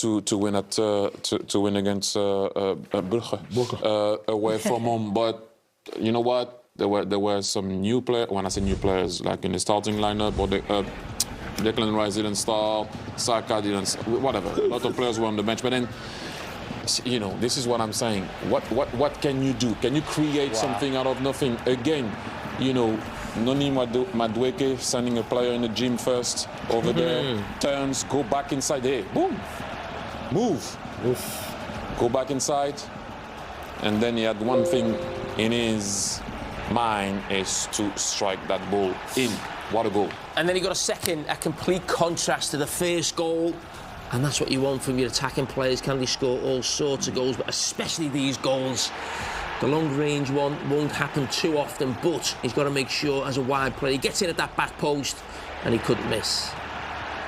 to win against Brugge away from home. But you know what? There were some new players. When I say new players, like in the starting lineup, or Declan Rice didn't start, Saka didn't, whatever. A lot of players were on the bench, but then. You know, this is what I'm saying. What can you do? Can you create something out of nothing? Again, you know, Noni Madueke sending a player in the gym first, over there, turns, go back inside. Hey, boom, move. Oof. Go back inside. And then he had one thing in his mind is to strike that ball in. What a goal. And then he got a complete contrast to the first goal. And that's what you want from your attacking players. Can they score all sorts of goals, but especially these goals. The long-range one won't happen too often, but he's got to make sure, as a wide player, he gets in at that back post, and he couldn't miss.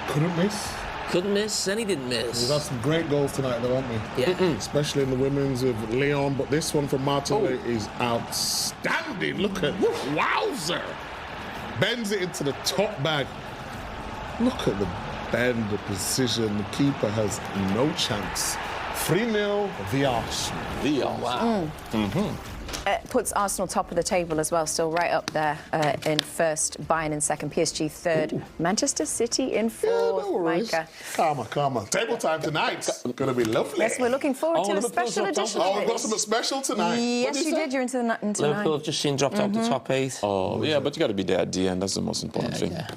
Couldn't miss? Couldn't miss, and he didn't miss. We've had some great goals tonight, though, haven't we? Yeah. Especially in the women's with Leon, but this one from Martinelli is outstanding. Look at, wowzer! Bends it into the top bag. Look at the bend, the precision. The keeper has no chance. 3-0, the Arsenal. Wow. It puts Arsenal top of the table as well, still right up there in first, Bayern in second, PSG third, Manchester City in fourth. No worries. Calma. Table time tonight. Going to be lovely. Yes, we're looking forward to a special edition. Oh, we've got something special tonight. Yes, you did. You're into nine. Liverpool have just seen dropped out the top 8. Oh, yeah, but you got to be there at the end. That's the most important thing. Yeah.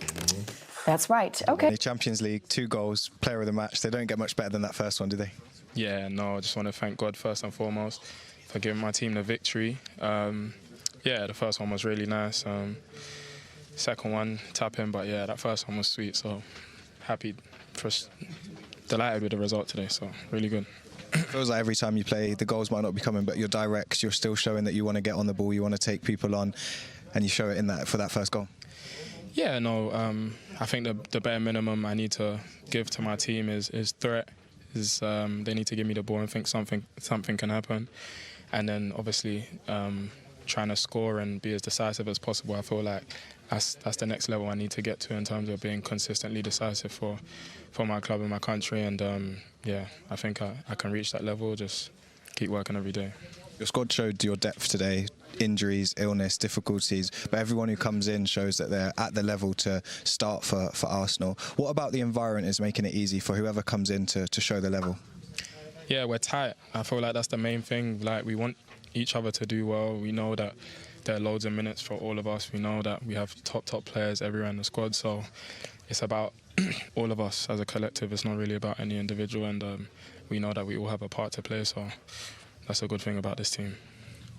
That's right. OK. The Champions League, 2 goals, player of the match. They don't get much better than that first one, do they? Yeah, no, I just want to thank God first and foremost for giving my team the victory. Yeah, the first one was really nice. Second one, tap in, but yeah, that first one was sweet. So happy, delighted with the result today. So really good. It feels like every time you play, the goals might not be coming, but you're direct. You're still showing that you want to get on the ball, you want to take people on, and you show it in that for that first goal. Yeah, no, I think the bare minimum I need to give to my team is threat. They need to give me the ball and think something can happen. And then obviously trying to score and be as decisive as possible. I feel like that's the next level I need to get to in terms of being consistently decisive for my club and my country. And yeah, I think I can reach that level, just keep working every day. Your squad showed your depth today, injuries, illness, difficulties, but everyone who comes in shows that they're at the level to start for Arsenal. What about the environment is making it easy for whoever comes in to show the level? Yeah, we're tight. I feel like that's the main thing. Like, we want each other to do well. We know that there are loads of minutes for all of us. We know that we have top players everywhere in the squad. So it's about all of us as a collective. It's not really about any individual. And we know that we all have a part to play. So that's a good thing about this team.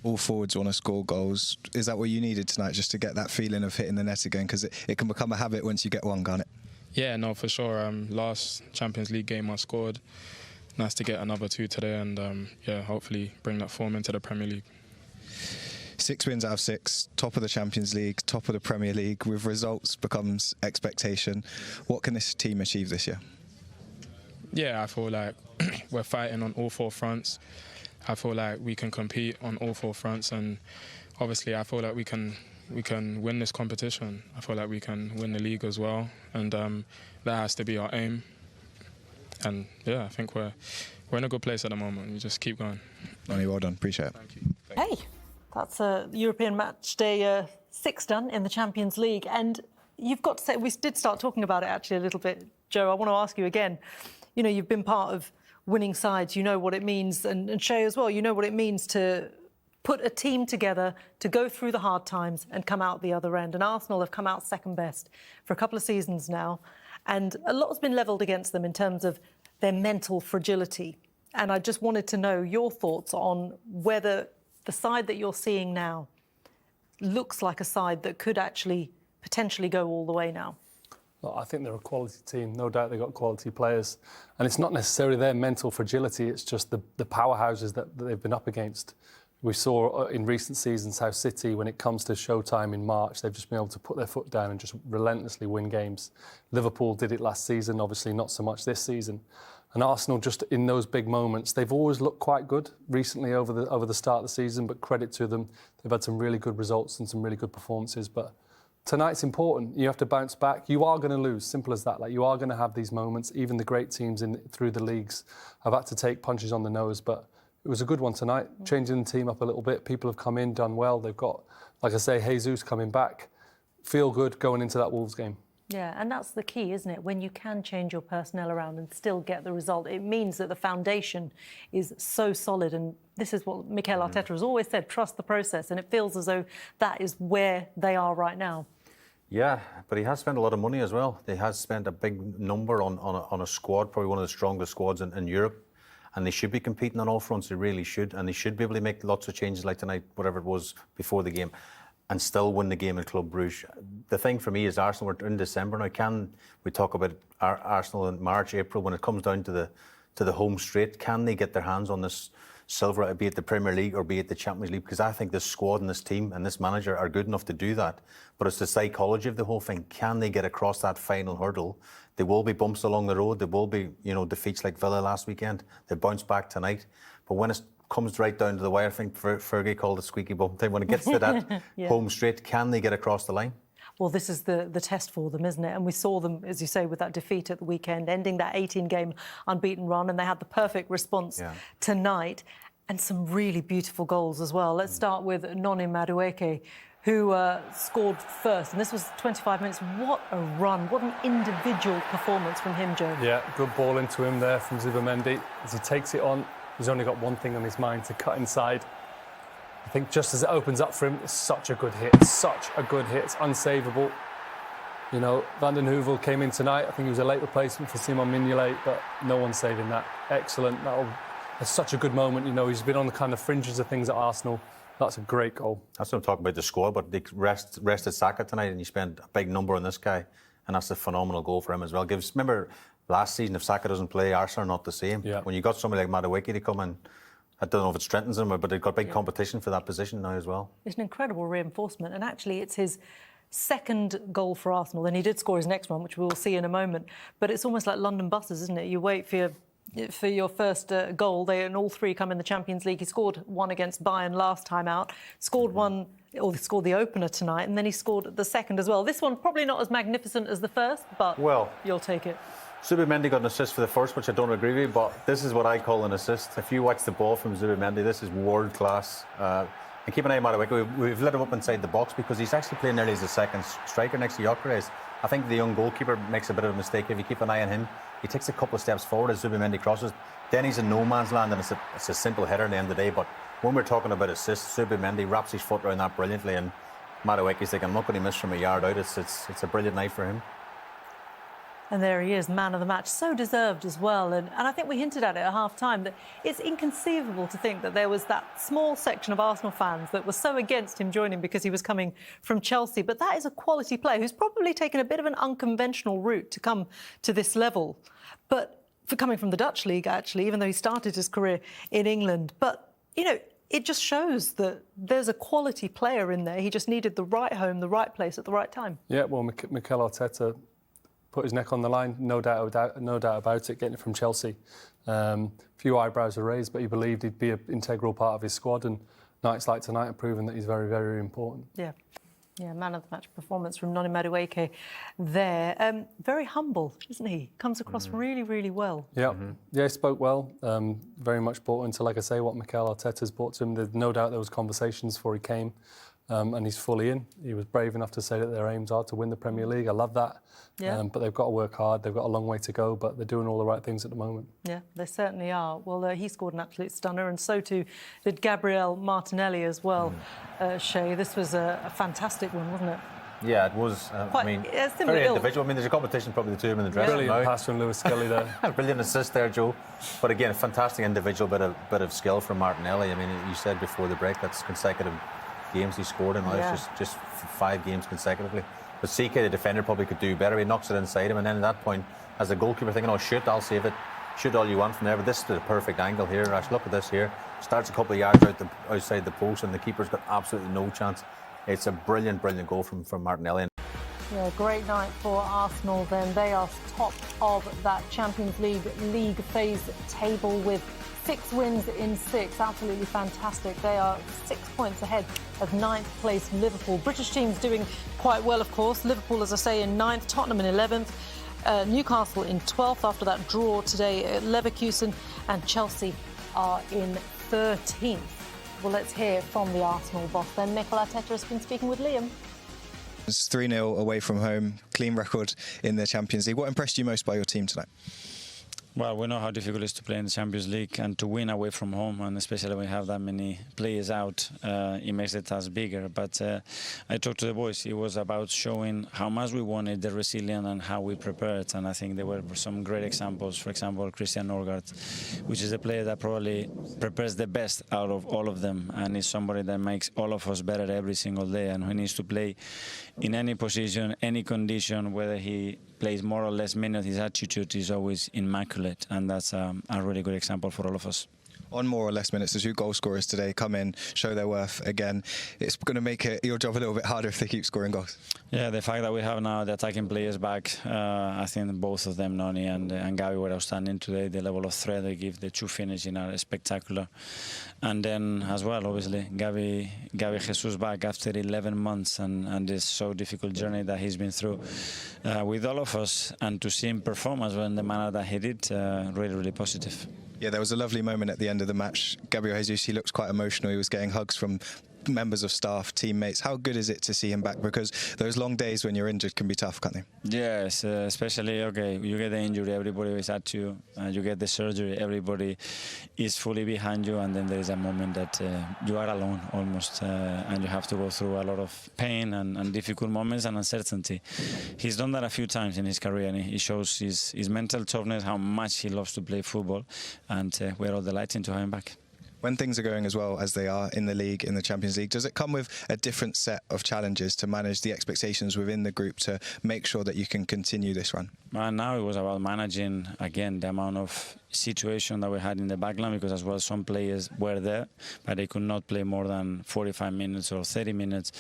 All forwards want to score goals. Is that what you needed tonight, just to get that feeling of hitting the net again? Because it can become a habit once you get one, can't it? Yeah, no, for sure. Last Champions League game I scored. Nice to get another 2 today and, yeah, hopefully bring that form into the Premier League. 6 wins out of 6, top of the Champions League, top of the Premier League. With results becomes expectation. What can this team achieve this year? Yeah, I feel like we're fighting on all 4 fronts. I feel like we can compete on all 4 fronts, and obviously I feel like we can win this competition. I feel like we can win the league as well, and that has to be our aim. And yeah, I think we're in a good place at the moment. We just keep going. Ronnie, well done. Appreciate it. Thank you. Hey, that's a European match day 6 done in the Champions League. And you've got to say, we did start talking about it actually a little bit, Joe. I want to ask you again. You know, you've been part of winning sides. You know what it means, and Shay as well. You know what it means to put a team together to go through the hard times and come out the other end. And Arsenal have come out second best for a couple of seasons now. And a lot has been levelled against them in terms of their mental fragility. And I just wanted to know your thoughts on whether the side that you're seeing now looks like a side that could actually potentially go all the way now. Well, I think they're a quality team. No doubt they've got quality players. And it's not necessarily their mental fragility, it's just the powerhouses that they've been up against. We saw in recent seasons how City, when it comes to showtime in March, they've just been able to put their foot down and just relentlessly win games. Liverpool did it last season, obviously not so much this season. And Arsenal, just in those big moments, they've always looked quite good recently over the start of the season, but credit to them, they've had some really good results and some really good performances. But tonight's important. You have to bounce back. You are going to lose, simple as that. Like, you are going to have these moments. Even the great teams through the leagues have had to take punches on the nose, but it was a good one tonight, changing the team up a little bit. People have come in, done well. They've got, like I say, Jesus coming back. Feel good going into that Wolves game. Yeah, and that's the key, isn't it? When you can change your personnel around and still get the result, it means that the foundation is so solid. And this is what Mikel Arteta has always said, trust the process. And it feels as though that is where they are right now. Yeah, but he has spent a lot of money as well. He has spent a big number on a squad, probably one of the strongest squads in Europe. And they should be competing on all fronts, they really should. And they should be able to make lots of changes like tonight, whatever it was before the game, and still win the game in Club Brugge. The thing for me is Arsenal, we're in December now. Can we talk about Arsenal in March, April, when it comes down to the home straight? Can they get their hands on this silver, be it the Premier League or be it the Champions League? Because I think this squad and this team and this manager are good enough to do that. But it's the psychology of the whole thing. Can they get across that final hurdle? There will be bumps along the road. There will be, defeats like Villa last weekend. They bounce back tonight. But when it comes right down to the wire, I think Fergie called it squeaky bum time. When it gets to that home straight, can they get across the line? Well, this is the test for them, isn't it? And we saw them, as you say, with that defeat at the weekend, ending that 18-game unbeaten run, and they had the perfect response tonight, and some really beautiful goals as well. Let's start with Madueke, who scored first, and this was 25 minutes. What a run, what an individual performance from him, Joe. Yeah, good ball into him there from Zubimendi. As he takes it on, he's only got one thing on his mind, to cut inside. I think just as it opens up for him, it's such a good hit, it's unsavable. Van den Heuvel came in tonight. I think he was a late replacement for Simon Mignolet, but no one's saving that. Excellent. That's such a good moment. He's been on the kind of fringes of things at Arsenal. That's a great goal. That's what I'm talking about, the squad, but they rested Saka tonight and you spent a big number on this guy, and that's a phenomenal goal for him as well. Remember last season, if Saka doesn't play, Arsenal are not the same. Yeah. When you got somebody like Madueke to come in, I don't know if it strengthens them, but they've got big competition for that position now as well. It's an incredible reinforcement, and actually it's his second goal for Arsenal. Then he did score his next one, which we'll see in a moment. But it's almost like London buses, isn't it? You wait for your first goal, and all three come in the Champions League. He scored one against Bayern last time out, scored scored the opener tonight, and then he scored the second as well. This one probably not as magnificent as the first, but you'll take it. Zubimendi got an assist for the first, which I don't agree with, but this is what I call an assist. If you watch the ball from Zubimendi, this is world class. And keep an eye on Madueke. We've let him up inside the box because he's actually playing nearly as a second striker next to Gyökeres. I think the young goalkeeper makes a bit of a mistake. If you keep an eye on him, he takes a couple of steps forward as Zubimendi crosses. Then he's in no man's land, and it's a simple header at the end of the day. But when we're talking about assists, Zubimendi wraps his foot around that brilliantly, and Madueke's thinking, I'm not going to miss from a yard out. It's a brilliant night for him. And there he is, man of the match, so deserved as well. And I think we hinted at it at half-time that it's inconceivable to think that there was that small section of Arsenal fans that were so against him joining because he was coming from Chelsea. But that is a quality player who's probably taken a bit of an unconventional route to come to this level. But for coming from the Dutch league, actually, even though he started his career in England. But, it just shows that there's a quality player in there. He just needed the right home, the right place at the right time. Yeah, well, Mikel Arteta put his neck on the line, no doubt about it, getting it from Chelsea. Few eyebrows were raised, but he believed he'd be an integral part of his squad, and nights like tonight have proven that he's very, very important. Yeah, man of the match performance from Madueke there. Very humble, isn't he? Comes across really, really well. Yeah, yeah, he spoke well. Very much bought into, like I say, what Mikel Arteta's brought to him. There's no doubt there was conversations before he came, and he's fully in. He was brave enough to say that their aims are to win the Premier League. I love that. Yeah. But they've got to work hard. They've got a long way to go, but they're doing all the right things at the moment. Yeah, they certainly are. Well, he scored an absolute stunner, and so too did Mikel Martinelli as well. Shay, this was a fantastic one, wasn't it? Yeah, it was. Very individual. There's a competition, probably the two of them in the dressing room. Brilliant pass from Lewis Skelly there. Brilliant assist there, Joe. But again, a fantastic individual bit of skill from Martinelli. You said before the break that's consecutive games he scored in. It's just 5 games consecutively. But CK, the defender, probably could do better. He knocks it inside him, and then at that point, as a goalkeeper, thinking, shoot, I'll save it. Shoot all you want from there. But this is the perfect angle here. Rash, look at this here. Starts a couple of yards outside the post, and the keeper's got absolutely no chance. It's a brilliant, brilliant goal from Martinelli. Yeah, great night for Arsenal then. They are top of that Champions League phase table with 6 wins in 6. Absolutely fantastic. They are 6 points ahead of 9th place Liverpool. British teams doing quite well, of course. Liverpool, as I say, in 9th, Tottenham in 11th, Newcastle in 12th after that draw today. Leverkusen and Chelsea are in 13th. Well, let's hear from the Arsenal boss then. Mikel Arteta has been speaking with Liam. It's 3-0 away from home, clean record in the Champions League. What impressed you most by your team tonight? Well, we know how difficult it is to play in the Champions League and to win away from home, and especially when we have that many players out, it makes the task bigger. But I talked to the boys. It was about showing how much we wanted, the resilience, and how we prepared. And I think there were some great examples. For example, Christian Norgard, which is a player that probably prepares the best out of all of them, and is somebody that makes all of us better every single day. And who needs to play in any position, any condition, whether he plays more or less minutes, his attitude is always immaculate, and that's a really good example for all of us. On more or less minutes, the 2 goal scorers today come in, show their worth again. It's going to make your job a little bit harder if they keep scoring goals. Yeah, the fact that we have now the attacking players back, I think both of them, Noni and Gavi, were outstanding today. The level of threat they give, the 2 finishing are spectacular. And then as well, obviously, Gavi Jesus back after 11 months and this so difficult journey that he's been through with all of us, and to see him perform as well in the manner that he did, really, really positive. Yeah, there was a lovely moment at the end of the match. Gabriel Jesus, he looks quite emotional. He was getting hugs from members of staff, teammates. How good is it to see him back? Because those long days when you're injured can be tough, can't they? Yes, especially, you get the injury, everybody is at you, and you get the surgery, everybody is fully behind you, and then there is a moment that you are alone almost, and you have to go through a lot of pain and difficult moments and uncertainty. He's done that a few times in his career, and he shows his mental toughness, how much he loves to play football, and we're all delighted to have him back. When things are going as well as they are in the league, in the Champions League, does it come with a different set of challenges to manage the expectations within the group to make sure that you can continue this run? Well, now it was about managing, again, the amount of situation that we had in the backline, because as well some players were there, but they could not play more than 45 minutes or 30 minutes.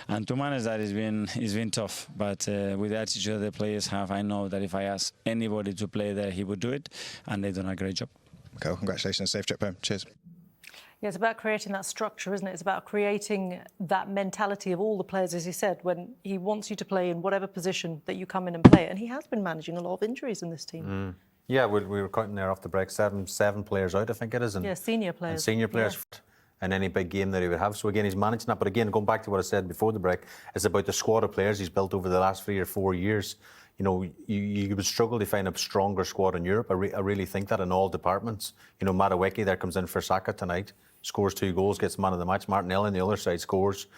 And to manage that has been tough. But with the attitude that the players have, I know that if I ask anybody to play there, he would do it, and they've done a great job. Okay, well, congratulations. Safe trip home. Cheers. Yeah, it's about creating that structure, isn't it? It's about creating that mentality of all the players, as he said, when he wants you to play in whatever position that you come in and play. And he has been managing a lot of injuries in this team. Yeah, we were counting there off the break, seven players out, I think it is. And, yeah, senior players. And senior players in any big game that he would have. So again, he's managing that. But again, going back to what I said before the break, it's about the squad of players he's built over the last 3 or 4 years. You know, you would struggle to find a stronger squad in Europe. I really think that in all departments. You know, Madueke there comes in for Saka tonight, scores 2 goals, gets man of the match. Martinelli on the other side scores.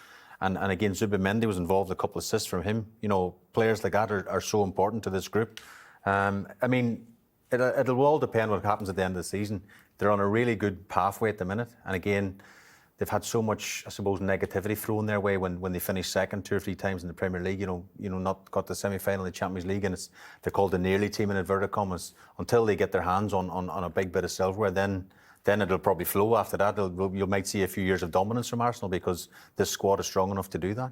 And again, Zubimendi was involved, a couple of assists from him. You know, players like that are so important to this group. I mean, it'll all depend what happens at the end of the season. They're on a really good pathway at the minute. And again, they've had so much, I suppose, negativity thrown their way when they finished second 2 or 3 times in the Premier League. You know, not got the semi-final in the Champions League, and they're called the nearly team in inverted commas. Until they get their hands on a big bit of silverware, then it'll probably flow after that. You might see a few years of dominance from Arsenal because this squad is strong enough to do that.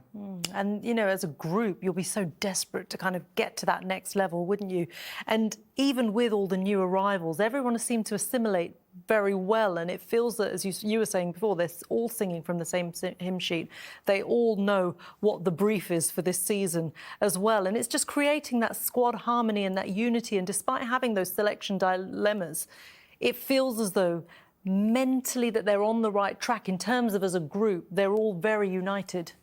And, you know, as a group, you'll be so desperate to kind of get to that next level, wouldn't you? And even with all the new arrivals, everyone has seemed to assimilate very well. And it feels that, as you were saying before, they're all singing from the same hymn sheet. They all know what the brief is for this season as well. And it's just creating that squad harmony and that unity. And despite having those selection dilemmas, it feels as though mentally that they're on the right track in terms of as a group. They're all very united.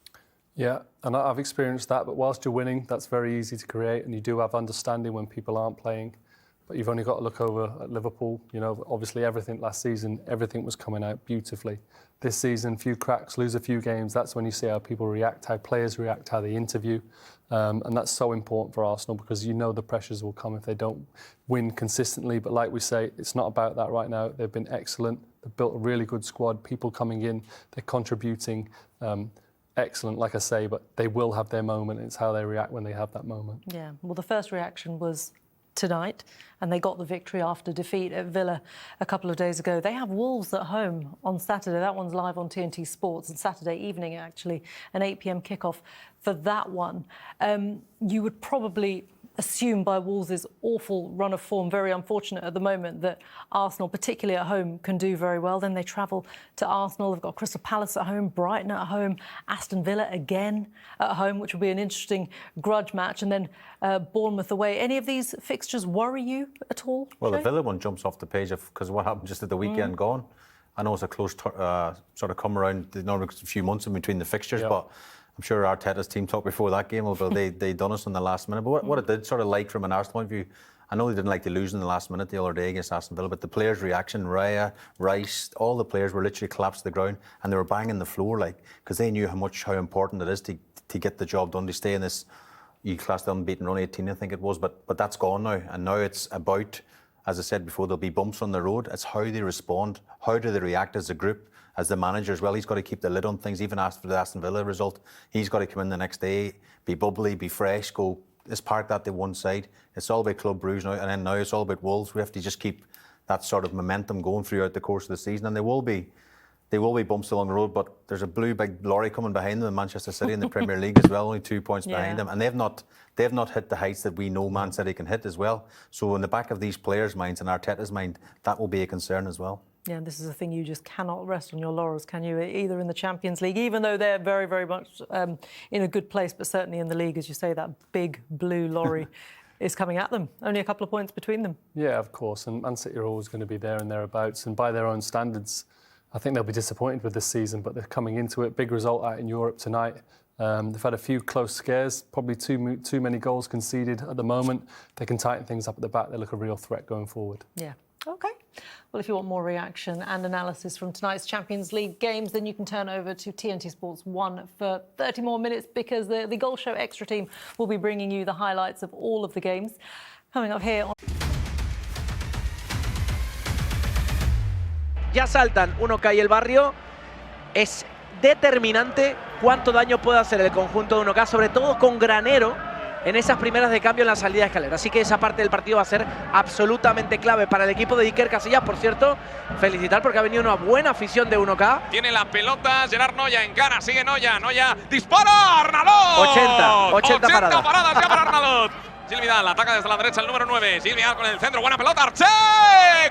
Yeah, and I've experienced that, but whilst you're winning, that's very easy to create, and you do have understanding when people aren't playing. But you've only got to look over at Liverpool. You know, obviously everything last season, everything was coming out beautifully. This season, few cracks, lose a few games. That's when you see how people react, how players react, how they interview. And that's so important for Arsenal because you know the pressures will come if they don't win consistently. But like we say, it's not about that right now. They've been excellent. They've built a really good squad. People coming in, they're contributing. Excellent, like I say, but they will have their moment. It's how they react when they have that moment. Yeah, well, the first reaction was tonight, and they got the victory after defeat at Villa a couple of days ago. They have Wolves at home on Saturday. That one's live on TNT Sports, and Saturday evening, actually, an 8 p.m. kickoff for that one. You would probably assume by Wolves' awful run of form, very unfortunate at the moment, that Arsenal, particularly at home, can do very well. Then they travel to Arsenal. They've got Crystal Palace at home, Brighton at home, Aston Villa again at home, which will be an interesting grudge match, and then Bournemouth away. Any of these fixtures worry you at all? Well, Jay? the Villa one jumps off the page because what happened just at the weekend gone. I know it's a close sort of come around. Normally a few months in between the fixtures, but I'm sure Arteta's team talked before that game, although they done us in the last minute. But what it did sort of like from an Arsenal point of view, I know they didn't like to lose in the last minute the other day against Aston Villa, but the players' reaction, Raya, Rice, all the players were literally collapsed to the ground and they were banging the floor because they knew how important it is to get the job done, to stay in this, you classed the unbeaten run 18, I think it was, but that's gone now. And now it's about, as I said before, there'll be bumps on the road. It's how they respond, how do they react as a group, as the manager as well. He's got to keep the lid on things, even after the Aston Villa result. He's got to come in the next day, be bubbly, be fresh, let's park that to one side. It's all about Club Brugge now, and then now it's all about Wolves. We have to just keep that sort of momentum going throughout the course of the season, and there will be bumps along the road, but there's a blue big lorry coming behind them in Manchester City in the Premier League as well, only 2 points behind them, and they've not hit the heights that we know Man City can hit as well. So in the back of these players' minds and Arteta's mind, that will be a concern as well. Yeah, this is a thing you just cannot rest on your laurels, can you? Either in the Champions League, even though they're very, very much in a good place, but certainly in the league, as you say, that big blue lorry is coming at them. Only a couple of points between them. Yeah, of course. And Man City are always going to be there and thereabouts. And by their own standards, I think they'll be disappointed with this season, but they're coming into it. Big result out in Europe tonight. They've had a few close scares, probably too many goals conceded at the moment. They can tighten things up at the back. They look a real threat going forward. Yeah. OK. Well, if you want more reaction and analysis from tonight's Champions League games, then you can turn over to TNT Sports 1 for 30 more minutes, because the Goal Show Extra team will be bringing you the highlights of all of the games. Coming up here on... Ya saltan 1K y el Barrio. Es determinante cuánto daño puede hacer el conjunto de 1K, sobre todo con Granero en esas primeras de cambio en la salida de escalera. Así que esa parte del partido va a ser absolutamente clave para el equipo de Iker Casillas. Por cierto, felicitar porque ha venido una buena afición de 1K. Tiene la pelota Gerard Noya en cara, sigue Noya, dispara, Arnalot. 80 paradas ya para Arnalot. Gil Vidal ataca desde la derecha el número 9. Gil Vidal con el centro, buena pelota, Arché,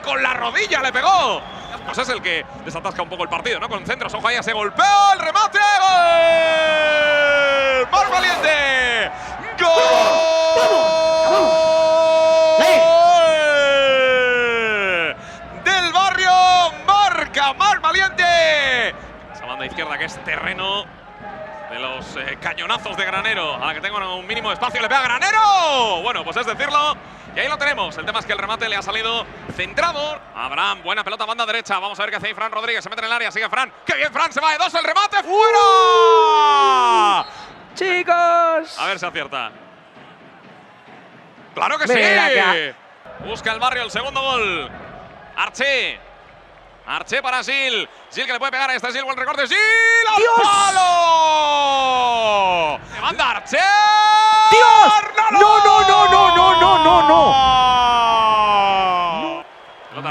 con la rodilla le pegó. Pues es el que desatasca un poco el partido, ¿no? Con centros, ojo ahí, se golpeó, el remate, ¡gol! ¡Mar Valiente! ¡Gol! Del Barrio, marca Mar Valiente. Esa banda izquierda que es terreno de los cañonazos de Granero, a la que tengo un mínimo de espacio, le pega Granero. Bueno, pues es decirlo, y ahí lo tenemos. El tema es que el remate le ha salido centrado. Abraham, buena pelota, banda derecha. Vamos a ver qué hace ahí Fran Rodríguez, se mete en el área, sigue Fran. ¡Qué bien, Fran! Se va de dos, el remate, ¡fuera! ¡Chicos! A ver si acierta. ¡Claro que Mira sí! acá. Busca el Barrio el segundo gol. Arché para Gil. Gil que le puede pegar a este Gil. Buen recorte. Gil al palo. Le manda Arché. ¡Dios! ¡No!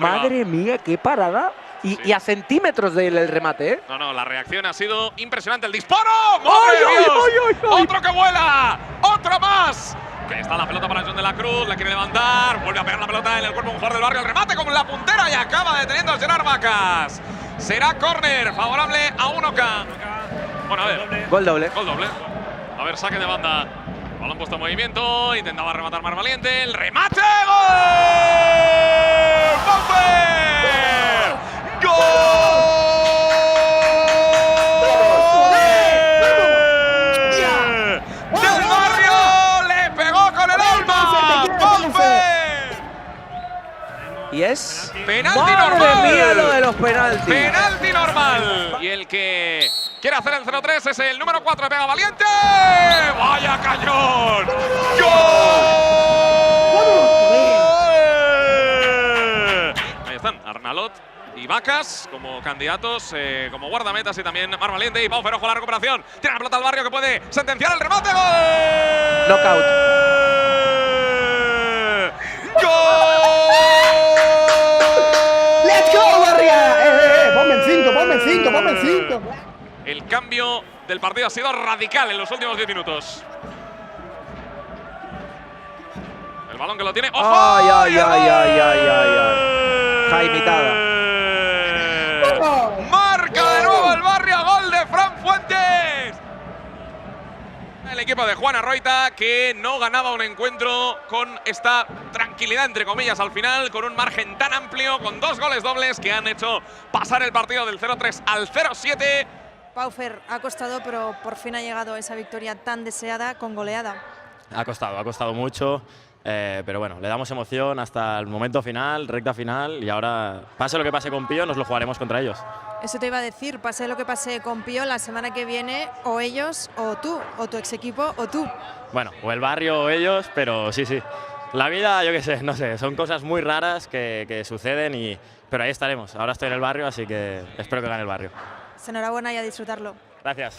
Madre mía, qué parada. Y a centímetros del remate, ¿eh? No, la reacción ha sido impresionante. El disparo. ¡Madre de Dios! ¡Otro que vuela! ¡Otro más! Que está la pelota para John de la Cruz, la quiere levantar, vuelve a pegar la pelota en el cuerpo de un jugador del Barrio, el remate con la puntera y acaba deteniendo a Gerard Vacas. Será córner favorable a 1K. Bueno, a ver. Gol doble. A ver, saque de banda. Balón puesto en movimiento, intentaba rematar Mar Valiente, el remate, ¡gol! ¡Bauer! ¡Gol! Y es penalti ¡madre normal. mía lo de los penaltis! Penalti normal. Y el que quiere hacer el 0-3 es el número 4, pega Valiente. ¡Vaya cañón! ¡Gol! Ahí están Arnalot y Vacas como candidatos, como guardametas, y también Mar Valiente y Pau Ferojo la recuperación. Tiene la pelota al Barrio que puede sentenciar el remate. ¡Gol! Knockout. ¡Let's go, Barria! Ponme en 5, ponme en 5, ponme en 5. El cambio del partido ha sido radical en los últimos 10 minutos. El balón que lo tiene. ¡Ojo! ¡Ay, ay, ay, ay, ay, ay, ay! Jaimitada. Marca de nuevo el Barria, gol de Fran Fuentes. El equipo de Juan Arroita, que no ganaba un encuentro con esta tranquilidad, entre comillas, al final, con un margen tan amplio, con 2 goles dobles que han hecho pasar el partido del 0-3 al 0-7. Paufer, ha costado, pero por fin ha llegado esa victoria tan deseada con goleada. Ha costado mucho, pero bueno, le damos emoción hasta el momento final, recta final, y ahora, pase lo que pase con Pío, nos lo jugaremos contra ellos. Eso te iba a decir, pase lo que pase con Pío, la semana que viene, o ellos, o tú, o tu ex equipo, o tú. Bueno, o el barrio o ellos, pero sí. La vida, yo qué sé, no sé, son cosas muy raras que suceden, pero ahí estaremos. Ahora estoy en el barrio, así que espero que gane el barrio. Enhorabuena y a disfrutarlo. Gracias.